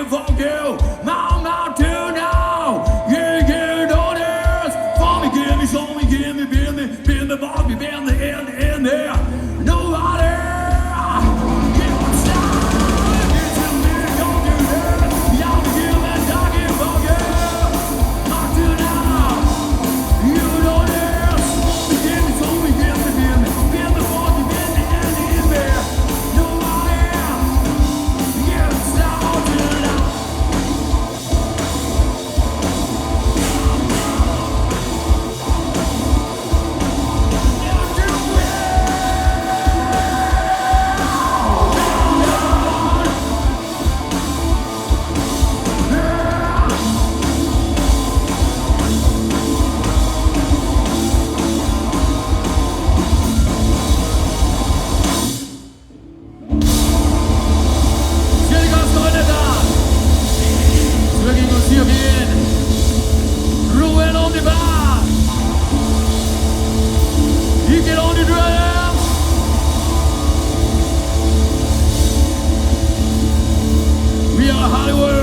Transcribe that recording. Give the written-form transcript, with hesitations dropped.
you, fuck you, mama too now. You know this. For me, give me, show me, give me, build me, fuck me, build me in there. Nobody. Give me style. Get to me, don't do that. Y'all be giving, talking, fuck you, mama too now. You know this. For me, give me, show me, give me, build me, fuck me, build me in there. Nobody. Give me style tonight. Ruin on the bar. You get on the drums. We are Hollywood.